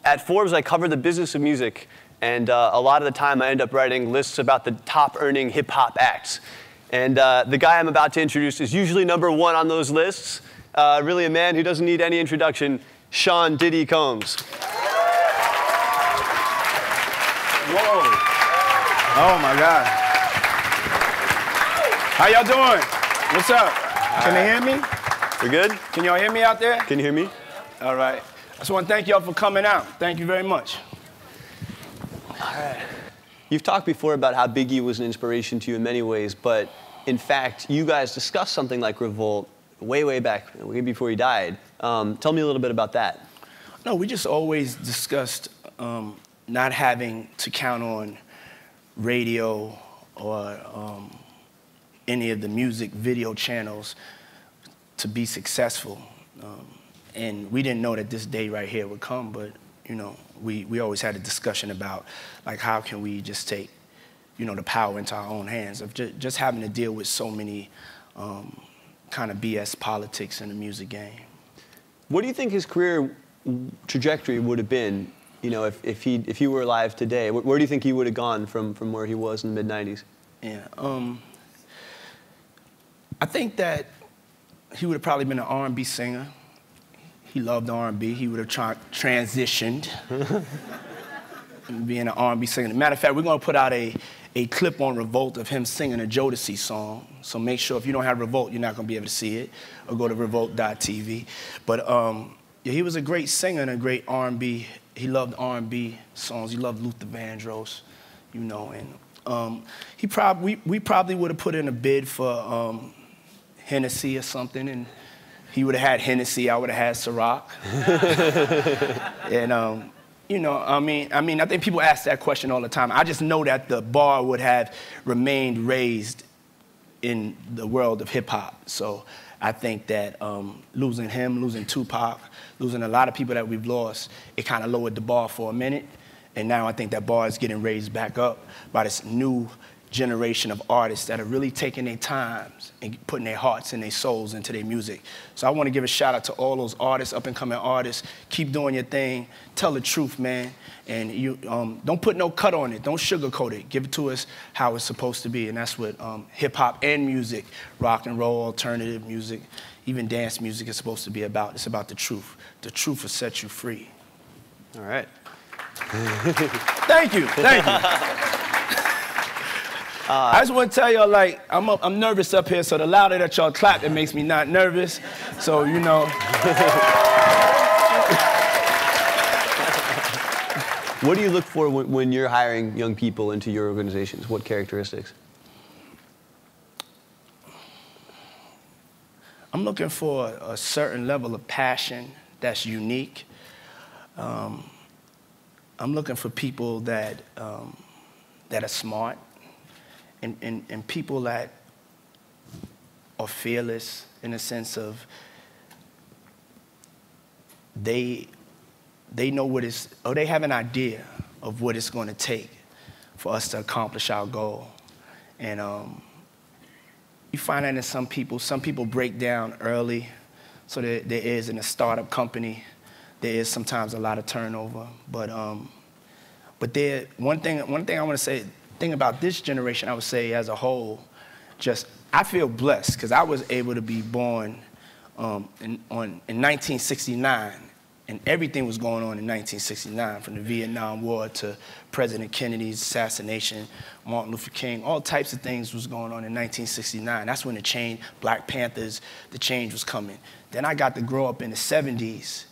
At Forbes, I cover the business of music, and a lot of the time I end up writing lists about the top-earning hip-hop acts. And the guy I'm about to introduce is usually #1 on those lists. Really a man who doesn't need any introduction, Sean Diddy Combs. Whoa. Oh, my God. How y'all doing? What's up? Can they hear me? We good? Can y'all hear me out there? Can you hear me? All right. I just want to thank y'all for coming out. Thank you very much. All right. You've talked before about how Biggie was an inspiration to you in many ways, but in fact, you guys discussed something like Revolt way, way back, way before he died. Tell me a little bit about that. No, we just always discussed not having to count on radio or any of the music video channels to be successful. And we didn't know that this day right here would come, but you know, we always had a discussion about like how can we just take, you know, the power into our own hands of just having to deal with so many kind of BS politics in the music game. What do you think his career trajectory would have been, you know, if he were alive today? Where do you think he would have gone from where he was in the mid-90s? Yeah, I think that he would have probably been an R&B singer. He loved R&B. He would have transitioned being an R&B singer. Matter of fact, we're going to put out a clip on Revolt of him singing a Jodeci song. So make sure if you don't have Revolt, you're not going to be able to see it. Or go to revolt.tv. But yeah, he was a great singer and a great R&B. He loved R&B songs. He loved Luther Vandross, you know. And we probably would have put in a bid for Hennessy or something, and he would have had Hennessy, I would have had Ciroc. And you know, I mean, I think people ask that question all the time. I just know that the bar would have remained raised in the world of hip hop. So I think that losing him, losing Tupac, losing a lot of people that we've lost, it kind of lowered the bar for a minute. And now I think that bar is getting raised back up by this new generation of artists that are really taking their times and putting their hearts and their souls into their music. So I want to give a shout out to all those artists, up and coming artists. Keep doing your thing. Tell the truth, man. And you don't put no cut on it. Don't sugarcoat it. Give it to us how it's supposed to be. And that's what hip hop and music, rock and roll, alternative music, even dance music is supposed to be about. It's about the truth. The truth will set you free. All right. Thank you. Thank you. I just want to tell y'all, like, I'm nervous up here, so the louder that y'all clap, it makes me not nervous. So, you know. What do you look for when you're hiring young people into your organizations? What characteristics? I'm looking for a certain level of passion that's unique. I'm looking for people that are smart. And people that are fearless in the sense of they know what it's, or they have an idea of what it's going to take for us to accomplish our goal. And you find that in some people break down early, so there is in a startup company, there is sometimes a lot of turnover. But one thing I want to say, thing about this generation, I would say as a whole, just I feel blessed because I was able to be born in 1969, and everything was going on in 1969, from the Vietnam War to President Kennedy's assassination, Martin Luther King, all types of things was going on in 1969. That's when the change, Black Panthers, the change was coming. Then I got to grow up in the 70s,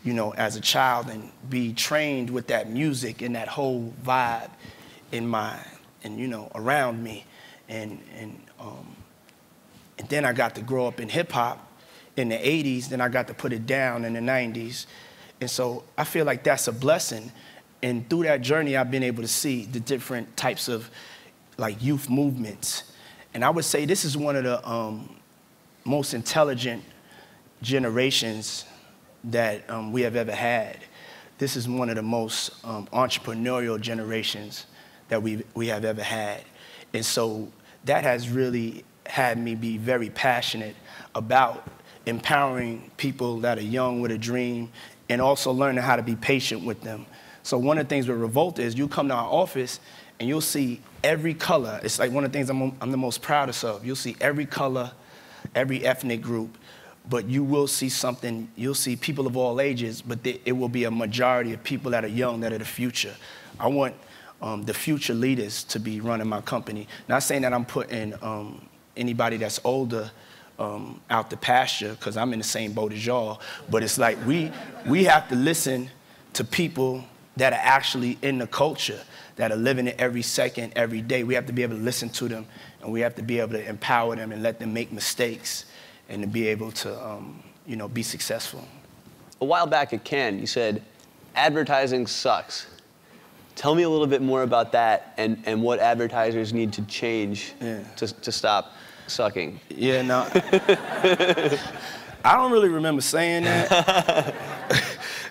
you know, as a child and be trained with that music and that whole vibe you know, around me, and then I got to grow up in hip hop in the 80s. Then I got to put it down in the 90s, and so I feel like that's a blessing. And through that journey, I've been able to see the different types of like youth movements, and I would say this is one of the most intelligent generations that we have ever had. This is one of the most entrepreneurial generations that we have ever had. And so that has really had me be very passionate about empowering people that are young with a dream and also learning how to be patient with them. So one of the things with Revolt is you come to our office and you'll see every color. It's like one of the things I'm the most proudest of. You'll see every color, every ethnic group, but you will see something, you'll see people of all ages, but it will be a majority of people that are young, that are the future. I want the future leaders to be running my company. Not saying that I'm putting anybody that's older out the pasture, because I'm in the same boat as y'all, but it's like we have to listen to people that are actually in the culture, that are living it every second, every day. We have to be able to listen to them, and we have to be able to empower them and let them make mistakes and to be able to be successful. A while back at Cannes, you said, advertising sucks. Tell me a little bit more about that and what advertisers need to change to stop sucking. Yeah, no. I don't really remember saying that.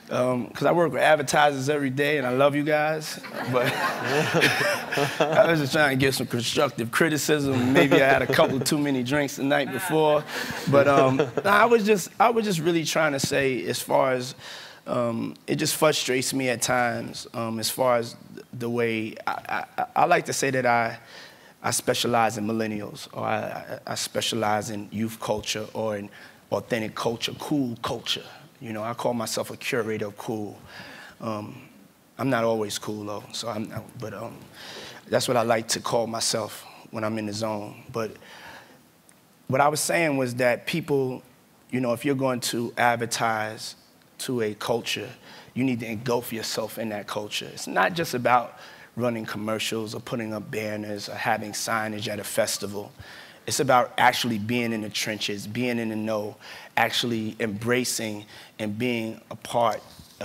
Because I work with advertisers every day, and I love you guys. But I was just trying to get some constructive criticism. Maybe I had a couple too many drinks the night before. But I was just really trying to say, as far as it just frustrates me at times, as far as the way I like to say that I specialize in millennials, or I specialize in youth culture, or in authentic culture, cool culture. I call myself a curator of cool. I'm not always cool though, so but that's what I like to call myself when I'm in the zone. But what I was saying was that people, if you're going to advertise to a culture, you need to engulf yourself in that culture. It's not just about running commercials or putting up banners or having signage at a festival. It's about actually being in the trenches, being in the know, actually embracing and being an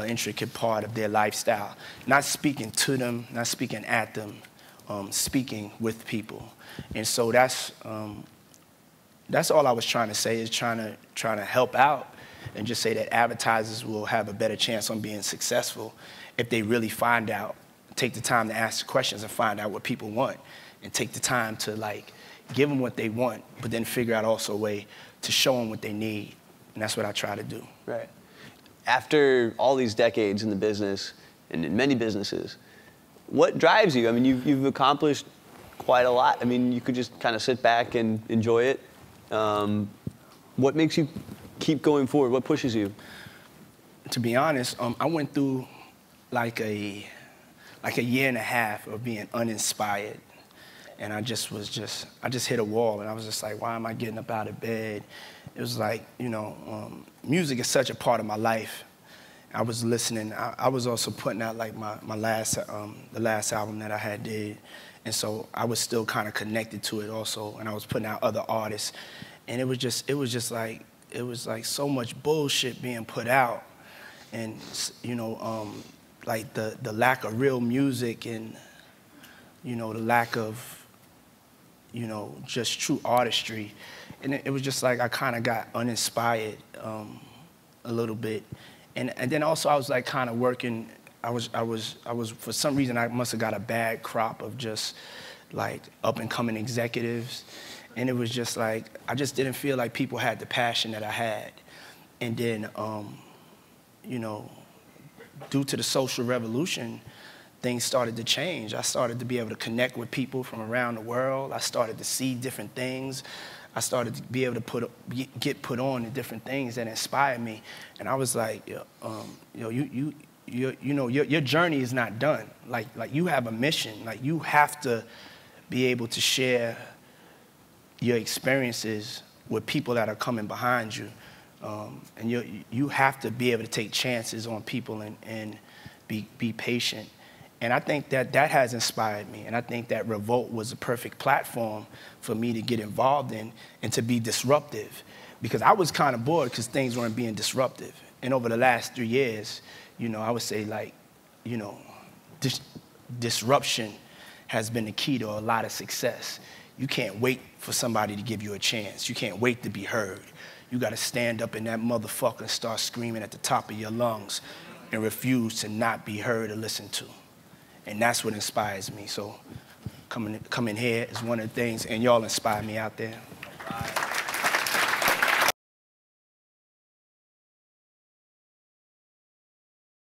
intricate part of their lifestyle. Not speaking to them, not speaking at them, speaking with people. And so that's all I was trying to say, is trying to help out and just say that advertisers will have a better chance on being successful if they really find out, take the time to ask questions and find out what people want, and take the time to give them what they want, but then figure out also a way to show them what they need. And that's what I try to do. Right. After all these decades in the business, and in many businesses, what drives you? I mean, you've accomplished quite a lot. I mean, you could just kind of sit back and enjoy it. What makes you keep going forward? What pushes you? To be honest, I went through like a year and a half of being uninspired. And I just hit a wall, and I was just like, why am I getting up out of bed? It was like, music is such a part of my life. I was listening. I was also putting out like the last album that I had did. And so I was still kind of connected to it also, and I was putting out other artists. And it was just like so much bullshit being put out. And, like the lack of real music, and, the lack of, just true artistry. And it was just like I kind of got uninspired a little bit. And then also I was like kind of working, I was for some reason I must have got a bad crop of just like up and coming executives. And it was just like, I just didn't feel like people had the passion that I had. And then, due to the social revolution, things started to change. I started to be able to connect with people from around the world. I started to see different things. I started to be able to get put on to different things that inspired me. And I was like, your journey is not done. Like you have a mission. Like you have to be able to share your experiences with people that are coming behind you. And you have to be able to take chances on people and be patient. And I think that has inspired me. And I think that Revolt was a perfect platform for me to get involved in and to be disruptive. Because I was kind of bored because things weren't being disruptive. And over the last 3 years, I would say disruption has been the key to a lot of success. You can't wait for somebody to give you a chance. You can't wait to be heard. You got to stand up in that motherfucker and start screaming at the top of your lungs and refuse to not be heard or listened to. And that's what inspires me. So coming here is one of the things, and y'all inspire me out there.